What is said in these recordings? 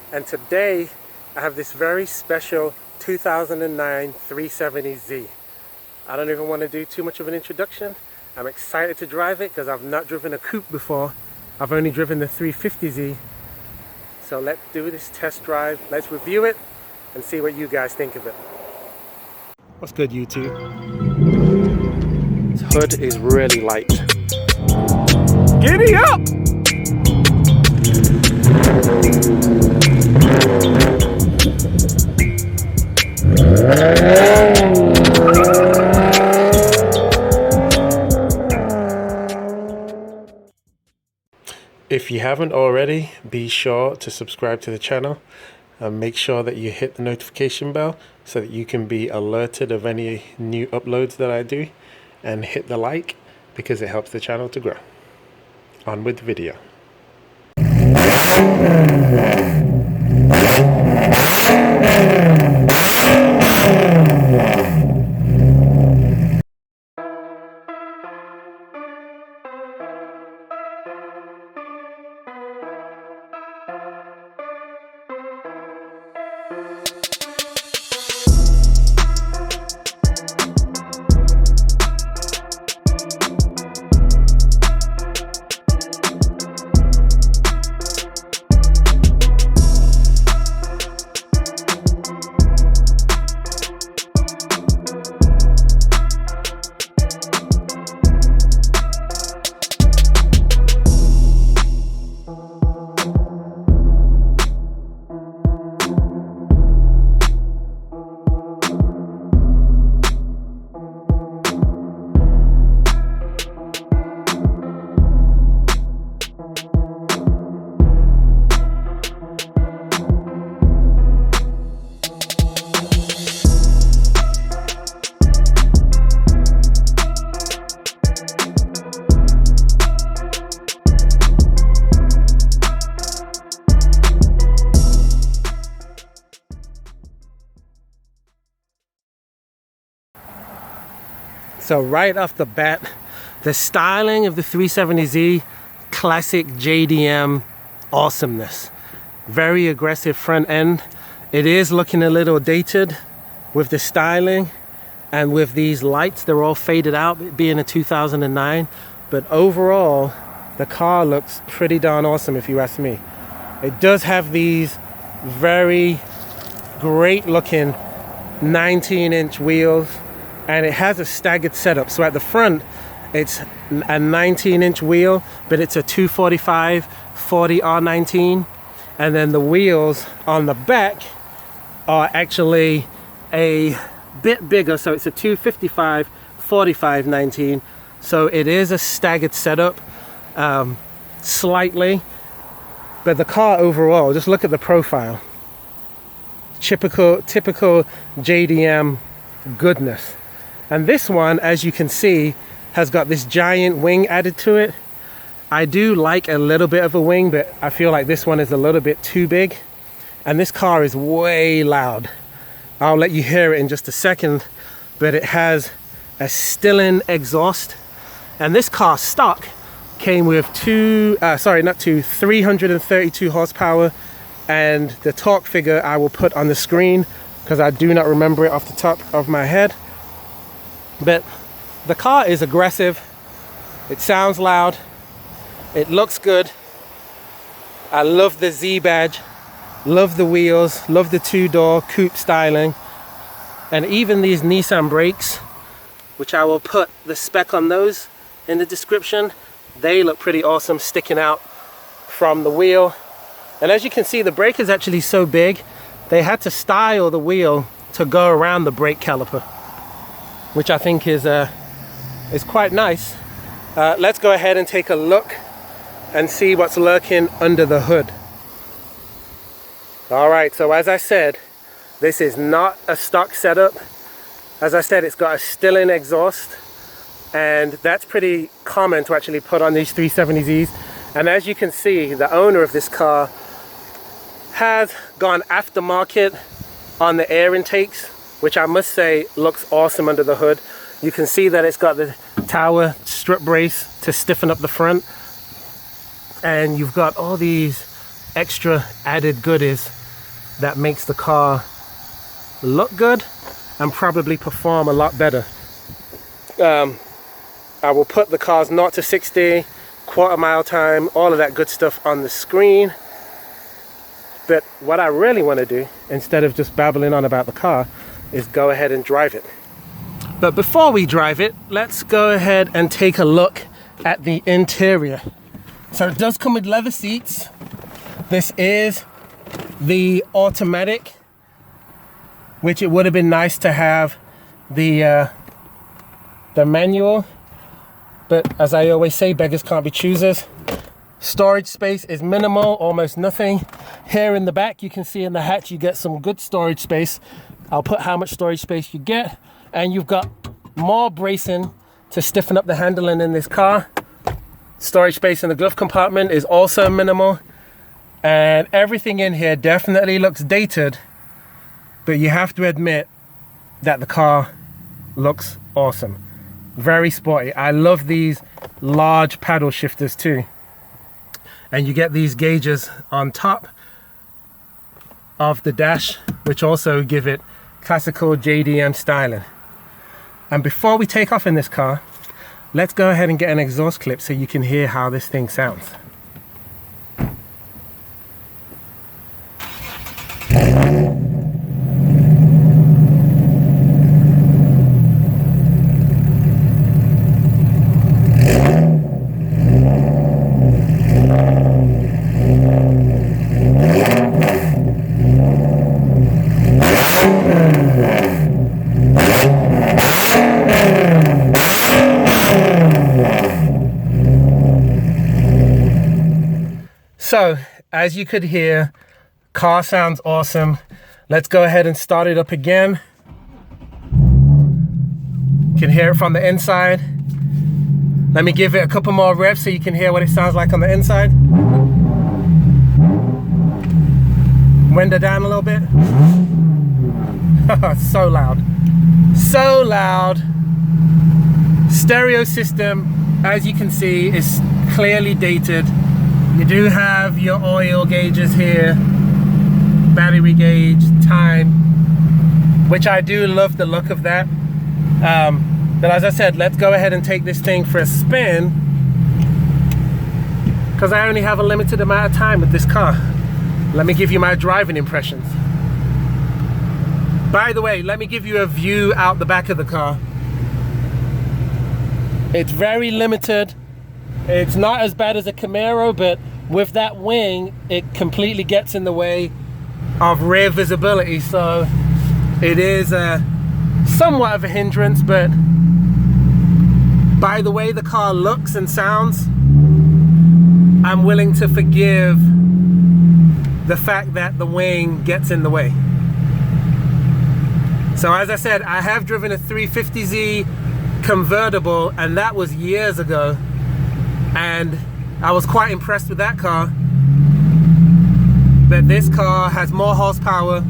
And today I have this very special 2009 370z. I don't even want to do too much of an introduction. I'm excited to drive it because I've not driven a coupe before. I've only driven the 350z. So let's do this test drive. Let's review it and see what you guys think of it. What's good, YouTube? This hood is really light. Giddy up! If you haven't already, be sure to subscribe to the channel and make sure that you hit the notification bell so that you can be alerted of any new uploads that I do, and hit the like because it helps the channel to grow. On with the video. So right off the bat, the styling of the 370z, classic JDM awesomeness. Very aggressive front end. It is looking a little dated with the styling and with these lights. They're all faded out, being a 2009. But overall, the car looks pretty darn awesome if you ask me. It does have these very great looking 19-inch wheels. And it has a staggered setup. So at the front, it's a 19-inch wheel, but it's a 245 40 R19. And then the wheels on the back are actually a bit bigger. So it's a 255 45 19. So it is a staggered setup, slightly. But the car overall, just look at the profile. Typical JDM goodness. And this one, as you can see, has got this giant wing added to it. I do like a little bit of a wing, but I feel like this one is a little bit too big. And this car is way loud. I'll let you hear it in just a second, but it has a Stillen exhaust. And this car stock came with 332 horsepower. And the torque figure I will put on the screen because I do not remember it off the top of my head. But the car is aggressive, it sounds loud, it looks good. I love the Z badge, love the wheels, love the two-door coupe styling, and even these Nissan brakes, which I will put the spec on those in the description. They look pretty awesome sticking out from the wheel. And as you can see, the brake is actually so big, they had to style the wheel to go around the brake caliper, which I think is quite nice. Let's go ahead and take a look and see what's lurking under the hood. All right, so as I said, this is not a stock setup. As I said, it's got a Stillen exhaust, and that's pretty common to actually put on these 370zs. And as you can see, the owner of this car has gone aftermarket on the air intakes, which I must say looks awesome under the hood. You can see that it's got the tower strip brace to stiffen up the front, and you've got all these extra added goodies that makes the car look good and probably perform a lot better. I will put the car's 0 to 60, quarter-mile time, all of that good stuff on the screen. But what I really want to do, instead of just babbling on about the car, is go ahead and drive it. But before we drive it, let's go ahead and take a look at the interior. So it does come with leather seats. This is the automatic, which it would have been nice to have the manual. But as I always say, beggars can't be choosers. Storage space is minimal, almost nothing. Here in the back, you can see in the hatch, you get some good storage space. I'll put how much storage space you get. And you've got more bracing to stiffen up the handling in this car. Storage space in the glove compartment is also minimal. And everything in here definitely looks dated. But you have to admit that the car looks awesome. Very sporty. I love these large paddle shifters too. And you get these gauges on top of the dash, which also give it classical JDM styling. And before we take off in this car, let's go ahead and get an exhaust clip so you can hear how this thing sounds. So, as you could hear, car sounds awesome. Let's go ahead and start it up again. You can hear it from the inside. Let me give it a couple more revs so you can hear what it sounds like on the inside. Window down a little bit. So loud. So loud. Stereo system, as you can see, is clearly dated. You do have your oil gauges here, battery gauge, time, which I do love the look of that. But as I said, let's go ahead and take this thing for a spin, because I only have a limited amount of time with this car. Let me give you my driving impressions. By the way, let me give you a view out the back of the car. It's very limited. It's not as bad as a Camaro, but with that wing, it completely gets in the way of rear visibility. So it is somewhat of a hindrance, but by the way the car looks and sounds, I'm willing to forgive the fact that the wing gets in the way. So as I said, I have driven a 350Z convertible, and that was years ago. And I was quite impressed with that car. But this car has more horsepower.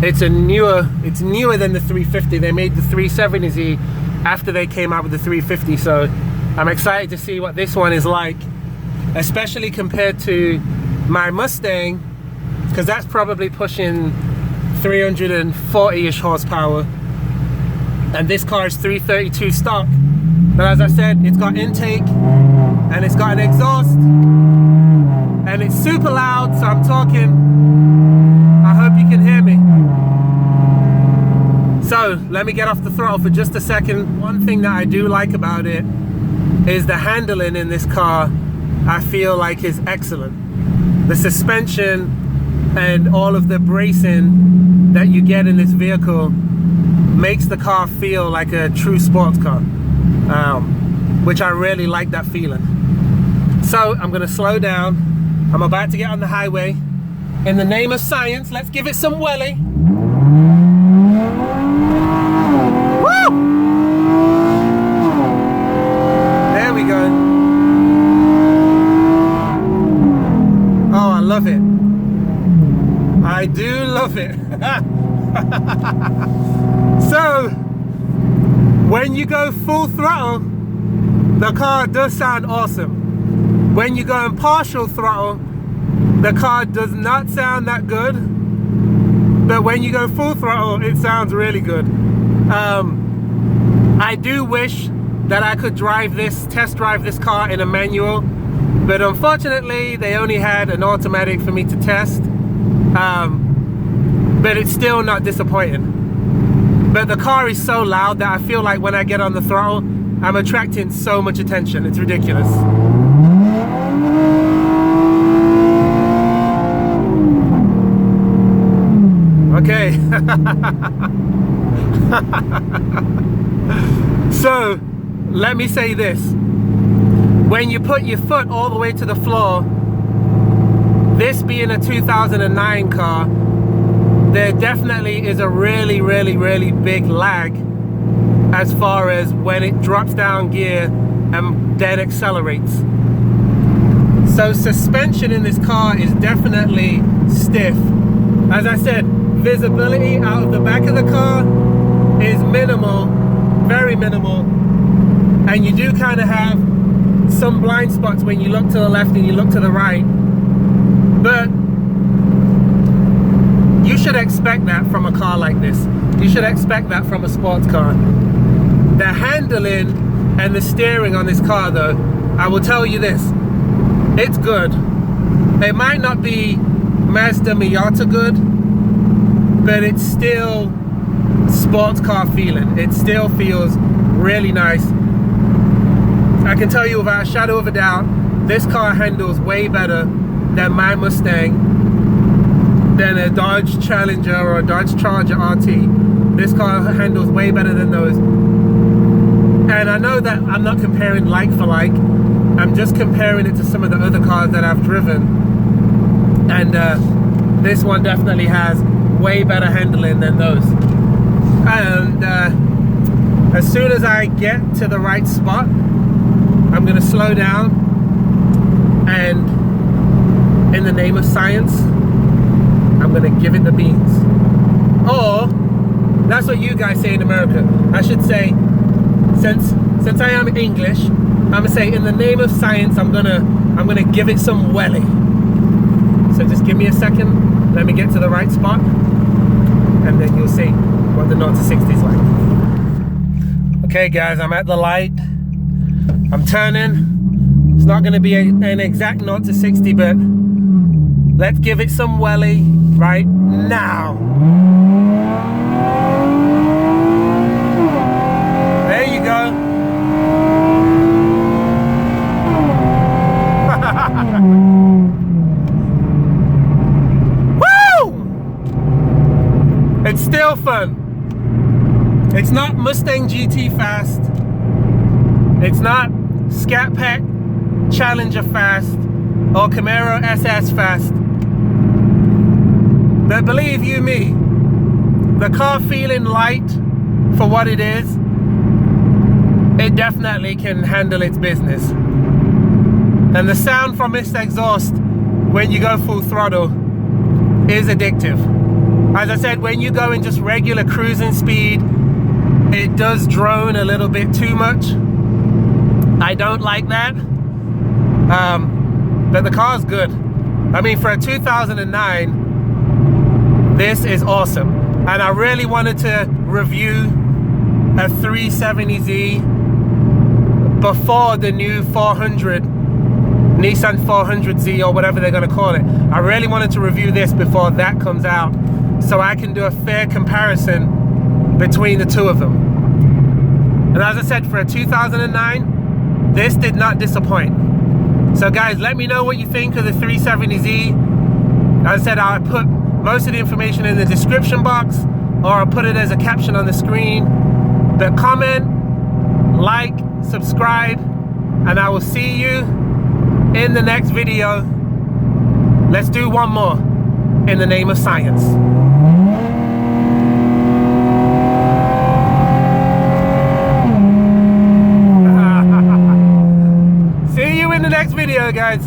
It's newer than the 350. They made the 370z after they came out with the 350. So I'm excited to see what this one is like, especially compared to my Mustang, because that's probably pushing 340-ish horsepower. And this car is 332 stock. But as I said, it's got intake and it's got an exhaust and it's super loud, so I'm talking. I hope you can hear me. So let me get off the throttle for just a second. One thing that I do like about it is the handling in this car. I feel like is excellent. The suspension and all of the bracing that you get in this vehicle makes the car feel like a true sports car. Which I really like that feeling. So I'm gonna slow down. I'm about to get on the highway. In the name of science, let's give it some welly. Woo! There we go. Oh, I love it. I do love it. So, when you go full throttle, the car does sound awesome. When you go in partial throttle, the car does not sound that good, but when you go full throttle, it sounds really good. I do wish that I could test drive this car in a manual, but unfortunately they only had an automatic for me to test. But it's still not disappointing. But the car is so loud that I feel like when I get on the throttle, I'm attracting so much attention. It's ridiculous. Okay. So, let me say this. When you put your foot all the way to the floor, this being a 2009 car, there definitely is a really big lag as far as when it drops down gear and then accelerates. So suspension in this car is definitely stiff. As I said, visibility out of the back of the car is minimal, very minimal, and you do kind of have some blind spots when you look to the left and you look to the right, but you should expect that from a car like this. You should expect that from a sports car. The handling and the steering on this car though, I will tell you this, it's good. It might not be Mazda Miata good, but it's still sports car feeling. It still feels really nice. I can tell you without a shadow of a doubt, this car handles way better than my Mustang, than a Dodge Challenger or a Dodge Charger RT. This car handles way better than those. And I know that I'm not comparing like for like, I'm just comparing it to some of the other cars that I've driven. And this one definitely has way better handling than those. And as soon as I get to the right spot, I'm gonna slow down, and in the name of science, I'm gonna give it the beans. Or that's what you guys say in America. I should say, since I am English, I'm gonna say in the name of science, I'm gonna give it some welly. So just give me a second, let me get to the right spot, and then you'll see what the 0 to 60 is like. Okay guys, I'm at the light, I'm turning. It's not gonna be an exact 0 to 60, but let's give it some welly right now. There you go. Woo! It's still fun. It's not Mustang GT fast. It's not Scat Pack Challenger fast or Camaro SS fast. But believe you me, the car feeling light for what it is, it definitely can handle its business. And the sound from this exhaust when you go full throttle is addictive. As I said, when you go in just regular cruising speed, it does drone a little bit too much. I don't like that. But the car's good. I mean, for a 2009, this is awesome. And I really wanted to review a 370z before the new 400, Nissan 400z or whatever they're gonna call it. I really wanted to review this before that comes out, so I can do a fair comparison between the two of them. And as I said, for a 2009, this did not disappoint. So guys, let me know what you think of the 370z. As I said, I'll put most of the information in the description box, or I'll put it as a caption on the screen. But comment, like, subscribe, and I will see you in the next video. Let's do one more in the name of science. See you in the next video, guys.